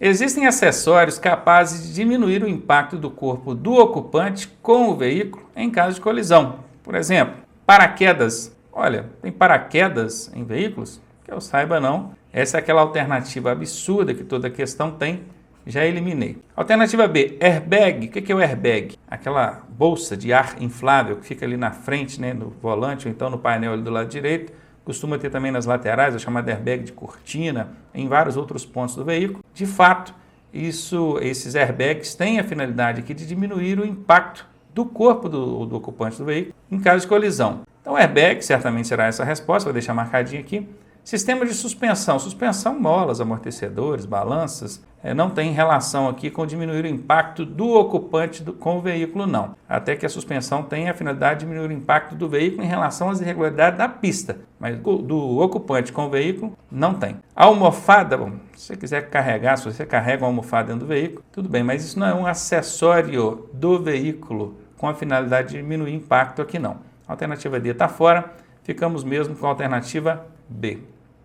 Existem acessórios capazes de diminuir o impacto do corpo do ocupante com o veículo em caso de colisão. Por exemplo, paraquedas. Olha, tem paraquedas em veículos? Que eu saiba não. Essa é aquela alternativa absurda que toda questão tem. Já eliminei. Alternativa B, airbag. O que é o airbag? Aquela bolsa de ar inflável que fica ali na frente, né, no volante ou então no painel ali do lado direito. Costuma ter também nas laterais, a chamada airbag de cortina, em vários outros pontos do veículo. De fato, esses airbags têm a finalidade aqui de diminuir o impacto do corpo do ocupante do veículo em caso de colisão. Então, airbag certamente será essa resposta, vou deixar marcadinho aqui. Sistema de suspensão. Suspensão, molas, amortecedores, balanças, não tem relação aqui com diminuir o impacto do ocupante com o veículo, não. Até que a suspensão tem a finalidade de diminuir o impacto do veículo em relação às irregularidades da pista, mas do ocupante com o veículo, não tem. A almofada, bom, se você quiser carregar, se você carrega uma almofada dentro do veículo, tudo bem, mas isso não é um acessório do veículo com a finalidade de diminuir o impacto aqui, não. A alternativa D está fora, ficamos mesmo com a alternativa B.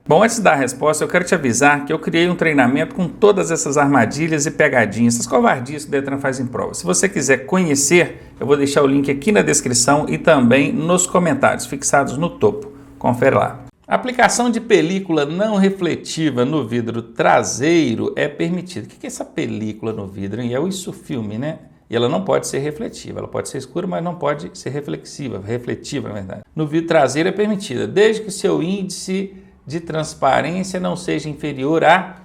Bom, antes da resposta, eu quero te avisar que eu criei um treinamento com todas essas armadilhas e pegadinhas, essas covardias que o Detran faz em prova. Se você quiser conhecer, eu vou deixar o link aqui na descrição e também nos comentários, fixados no topo. Confere lá. A aplicação de película não refletiva no vidro traseiro é permitida. O que é essa película no vidro, hein? É o ISOFILM, né? E ela não pode ser refletiva, ela pode ser escura, mas não pode ser reflexiva, refletiva, na verdade. No vidro traseiro é permitida, desde que o seu índice de transparência não seja inferior a,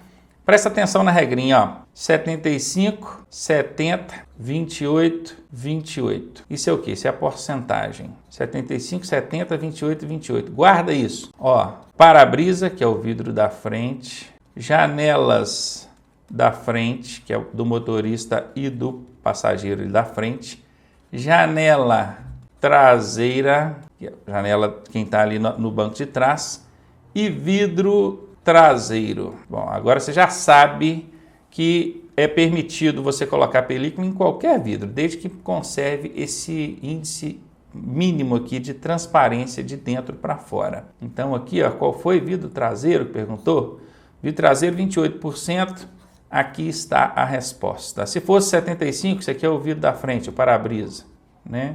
presta atenção na regrinha, ó, 75, 70, 28, 28. Isso é o quê? Isso é a porcentagem. 75, 70, 28, 28. Guarda isso. Ó, para-brisa, que é o vidro da frente, janelas da frente, que é do motorista e do passageiro da frente, janela traseira, janela quem está ali no banco de trás, e vidro traseiro. Bom, agora você já sabe que é permitido você colocar película em qualquer vidro, desde que conserve esse índice mínimo aqui de transparência de dentro para fora. Então aqui, ó, qual foi vidro traseiro? Perguntou? Vidro traseiro 28%, aqui está a resposta. Se fosse 75%, isso aqui é o vidro da frente, o para-brisa, né?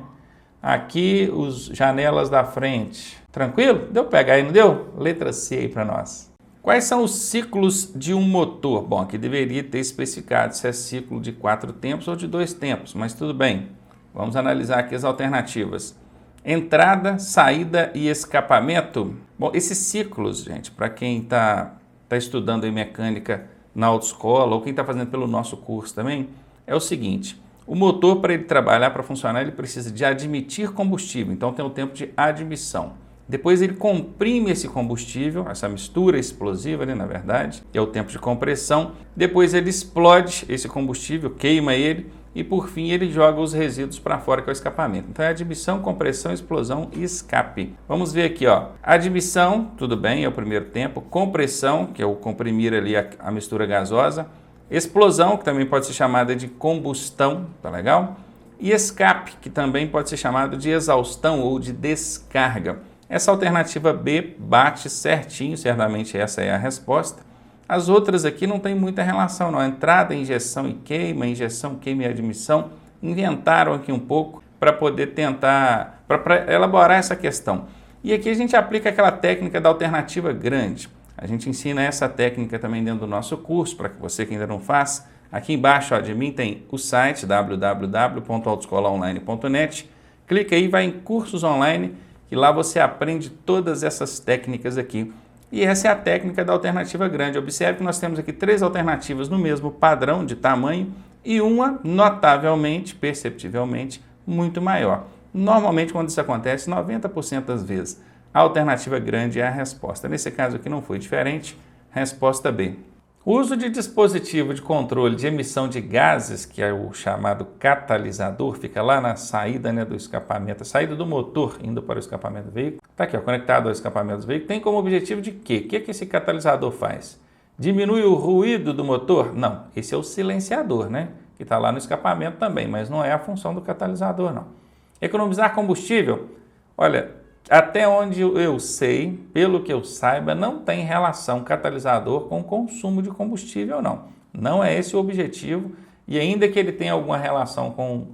Aqui, os janelas da frente. Tranquilo? Deu pegar aí, não deu? Letra C aí para nós. Quais são os ciclos de um motor? Bom, aqui deveria ter especificado se é ciclo de 4 tempos ou de 2 tempos, mas tudo bem. Vamos analisar aqui as alternativas. Entrada, saída e escapamento. Bom, esses ciclos, gente, para quem está estudando em mecânica na autoescola ou quem está fazendo pelo nosso curso também, é o seguinte. O motor, para ele trabalhar, para funcionar, ele precisa de admitir combustível, então tem o tempo de admissão. Depois ele comprime esse combustível, essa mistura explosiva, né, na verdade, que é o tempo de compressão. Depois ele explode esse combustível, queima ele e por fim ele joga os resíduos para fora, que é o escapamento. Então é admissão, compressão, explosão e escape. Vamos ver aqui, ó. Admissão, tudo bem, é o primeiro tempo. Compressão, que é o comprimir ali a mistura gasosa. Explosão, que também pode ser chamada de combustão, tá legal? E escape, que também pode ser chamado de exaustão ou de descarga. Essa alternativa B bate certinho, certamente essa é a resposta. As outras aqui não tem muita relação, não. Entrada, injeção e queima e admissão. Inventaram aqui um pouco para poder tentar, para elaborar essa questão. E aqui a gente aplica aquela técnica da alternativa grande. A gente ensina essa técnica também dentro do nosso curso, para que você que ainda não faz. Aqui embaixo, ó, de mim tem o site www.autoescolaonline.net. Clica aí, vai em cursos online, e lá você aprende todas essas técnicas aqui. E essa é a técnica da alternativa grande. Observe que nós temos aqui 3 alternativas no mesmo padrão de tamanho e uma notavelmente, perceptivelmente, muito maior. Normalmente, quando isso acontece, 90% das vezes, a alternativa grande é a resposta. Nesse caso aqui não foi diferente, resposta B. O uso de dispositivo de controle de emissão de gases, que é o chamado catalisador, fica lá na saída, né, do escapamento, a saída do motor indo para o escapamento do veículo. Está aqui, ó, conectado ao escapamento do veículo. Tem como objetivo de quê? O que é que esse catalisador faz? Diminui o ruído do motor? Não, esse é o silenciador, né, que está lá no escapamento também, mas não é a função do catalisador, não. Economizar combustível? Olha, até onde eu sei, pelo que eu saiba, não tem relação catalisador com consumo de combustível, não. Não é esse o objetivo, e ainda que ele tenha alguma relação com o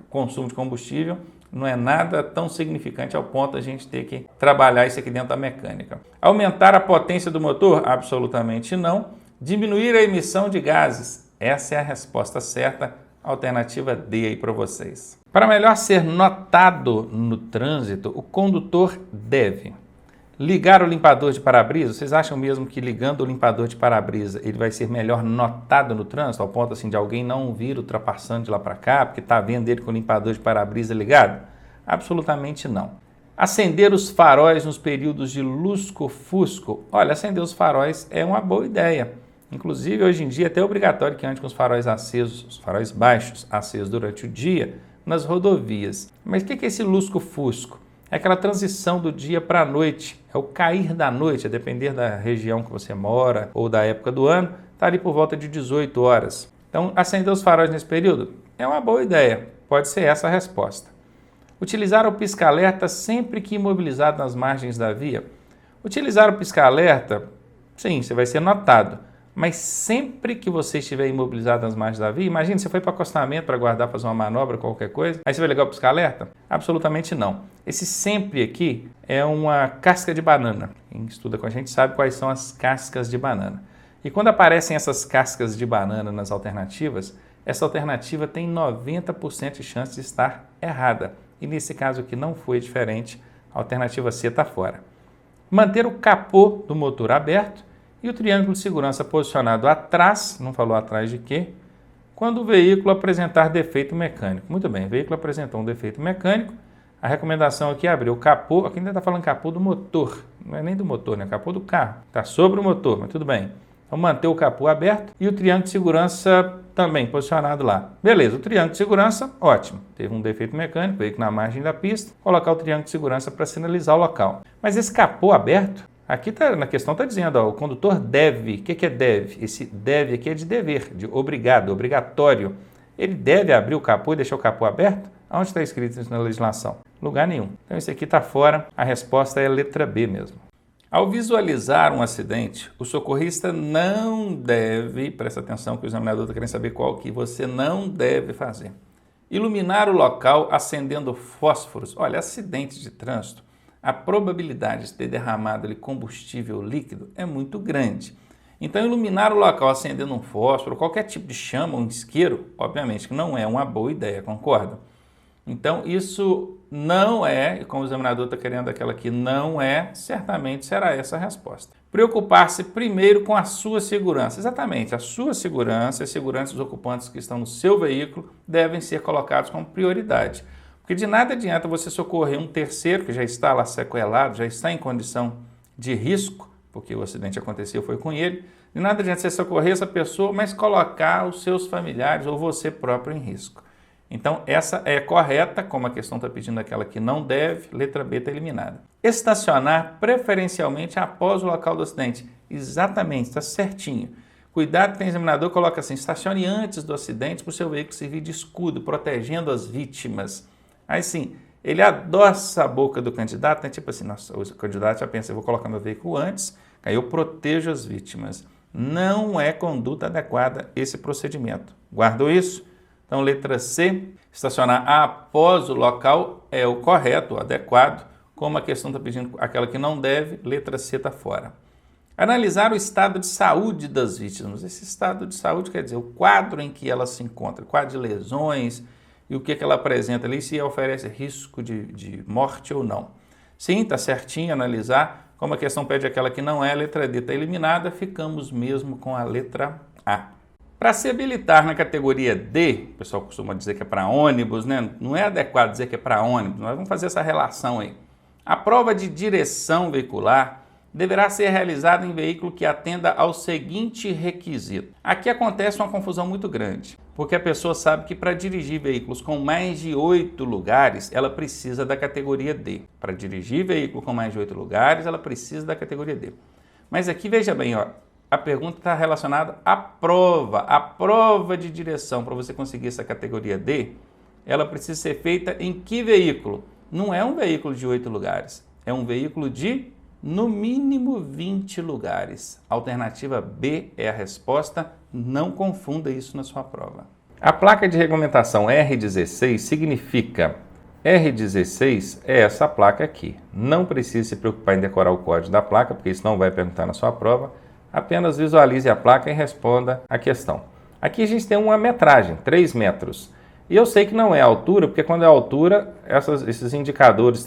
consumo de combustível, não é nada tão significante ao ponto de a gente ter que trabalhar isso aqui dentro da mecânica. Aumentar a potência do motor? Absolutamente não. Diminuir a emissão de gases? Essa é a resposta certa, alternativa D aí para vocês. Para melhor ser notado no trânsito, o condutor deve ligar o limpador de para-brisa. Vocês acham mesmo que ligando o limpador de para-brisa ele vai ser melhor notado no trânsito, ao ponto assim de alguém não vir ultrapassando de lá para cá, porque está vendo ele com o limpador de para-brisa ligado? Absolutamente não. Acender os faróis nos períodos de lusco-fusco. Olha, acender os faróis é uma boa ideia. Inclusive, hoje em dia, até é obrigatório que ande com os faróis acesos, os faróis baixos acesos durante o dia nas rodovias. Mas o que é esse lusco-fusco? É aquela transição do dia para a noite, é o cair da noite, a depender da região que você mora ou da época do ano, está ali por volta de 18 horas. Então, acender os faróis nesse período é uma boa ideia, pode ser essa a resposta. Utilizar o pisca-alerta sempre que imobilizado nas margens da via. Utilizar o pisca-alerta, sim, você vai ser notado, mas sempre que você estiver imobilizado nas margens da via, imagine, você foi para o acostamento para aguardar, fazer uma manobra, qualquer coisa, aí você vai ligar o pisca-alerta? Absolutamente não. Esse sempre aqui é uma casca de banana. Quem estuda com a gente sabe quais são as cascas de banana. E quando aparecem essas cascas de banana nas alternativas, essa alternativa tem 90% de chance de estar errada. E nesse caso aqui não foi diferente, a alternativa C está fora. Manter o capô do motor aberto e o triângulo de segurança posicionado atrás, não falou atrás de quê? Quando o veículo apresentar defeito mecânico. Muito bem, o veículo apresentou um defeito mecânico, a recomendação aqui é abrir o capô, aqui ainda está falando capô do motor, não é nem do motor, né? Capô do carro, está sobre o motor, mas tudo bem. Então manter o capô aberto e o triângulo de segurança também posicionado lá. Beleza, o triângulo de segurança, ótimo. Teve um defeito mecânico, veículo na margem da pista, colocar o triângulo de segurança para sinalizar o local. Mas esse capô aberto, aqui na questão está dizendo, ó, o condutor deve. O que é deve? Esse deve aqui é de dever, de obrigado, obrigatório. Ele deve abrir o capô e deixar o capô aberto? Onde está escrito isso na legislação? Lugar nenhum. Então esse aqui está fora, a resposta é a letra B mesmo. Ao visualizar um acidente, o socorrista não deve, presta atenção que o examinador está querendo saber qual que você não deve fazer. Iluminar o local acendendo fósforos. Olha, acidente de trânsito, a probabilidade de ter derramado ali combustível líquido é muito grande. Então, iluminar o local acendendo um fósforo, qualquer tipo de chama, um isqueiro, obviamente que não é uma boa ideia, concorda? Então, isso não é, como o examinador está querendo aquela aqui, não é, certamente será essa a resposta. Preocupar-se primeiro com a sua segurança. Exatamente, a sua segurança e a segurança dos ocupantes que estão no seu veículo devem ser colocados como prioridade. Porque de nada adianta você socorrer um terceiro que já está lá sequelado, já está em condição de risco, porque o acidente aconteceu, foi com ele. De nada adianta você socorrer essa pessoa, mas colocar os seus familiares ou você próprio em risco. Então, essa é correta, como a questão está pedindo aquela que não deve, letra B está eliminada. Estacionar preferencialmente após o local do acidente. Exatamente, está certinho. Cuidado que tem examinador, coloca assim, estacione antes do acidente para o seu veículo servir de escudo, protegendo as vítimas. Aí sim, ele adoça a boca do candidato, né? Tipo assim, nossa, o candidato já pensa, eu vou colocar meu veículo antes, aí eu protejo as vítimas. Não é conduta adequada esse procedimento. Guardou isso? Então, letra C, estacionar após o local é o correto, o adequado. Como a questão está pedindo aquela que não deve, letra C está fora. Analisar o estado de saúde das vítimas. Esse estado de saúde quer dizer o quadro em que ela se encontra, quadro de lesões e o que ela apresenta ali, se oferece risco de morte ou não. Sim, está certinho analisar. Como a questão pede aquela que não é, a letra D está eliminada, ficamos mesmo com a letra A. Para se habilitar na categoria D, o pessoal costuma dizer que é para ônibus, né? Não é adequado dizer que é para ônibus, nós vamos fazer essa relação aí. A prova de direção veicular deverá ser realizada em veículo que atenda ao seguinte requisito. Aqui acontece uma confusão muito grande, porque a pessoa sabe que para dirigir veículos com mais de 8 lugares, ela precisa da categoria D. Para dirigir veículo com mais de 8 lugares, ela precisa da categoria D. Mas aqui, veja bem, ó, a pergunta está relacionada à prova. A prova de direção para você conseguir essa categoria D, ela precisa ser feita em que veículo? Não é um veículo de 8 lugares, é um veículo de no mínimo 20 lugares. Alternativa B é a resposta, não confunda isso na sua prova. A placa de regulamentação R16 significa, R16 é essa placa aqui. Não precise se preocupar em decorar o código da placa, porque isso não vai perguntar na sua prova. Apenas visualize a placa e responda a questão. Aqui a gente tem uma metragem, 3 metros. E eu sei que não é a altura, porque quando é a altura, esses indicadores,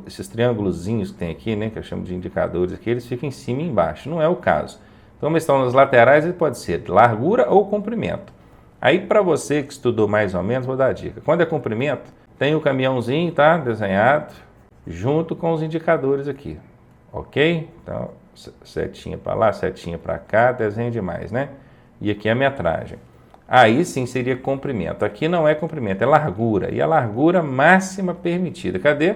esses triângulozinhos que tem aqui, né, que eu chamo de indicadores aqui, eles ficam em cima e embaixo. Não é o caso. Então, como estão nas laterais, ele pode ser largura ou comprimento. Aí, para você que estudou mais ou menos, vou dar a dica. Quando é comprimento, tem o caminhãozinho, tá, desenhado, junto com os indicadores aqui. Ok? Então, setinha para lá, setinha para cá, desenho demais, né? E aqui a metragem. Aí sim seria comprimento. Aqui não é comprimento, é largura. E a largura máxima permitida. Cadê?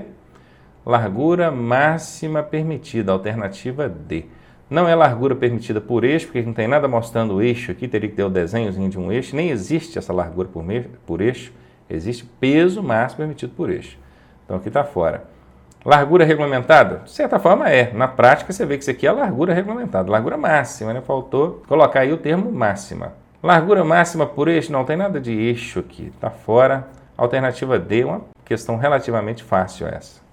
Largura máxima permitida, alternativa D. Não é largura permitida por eixo, porque não tem nada mostrando o eixo aqui, teria que ter o desenhozinho de um eixo. Nem existe essa largura por eixo, existe peso máximo permitido por eixo. Então aqui está fora. Largura regulamentada? De certa forma é. Na prática você vê que isso aqui é a largura regulamentada, largura máxima, né? Faltou colocar aí o termo máxima. Largura máxima por eixo? Não tem nada de eixo aqui, está fora. Alternativa D, uma questão relativamente fácil essa.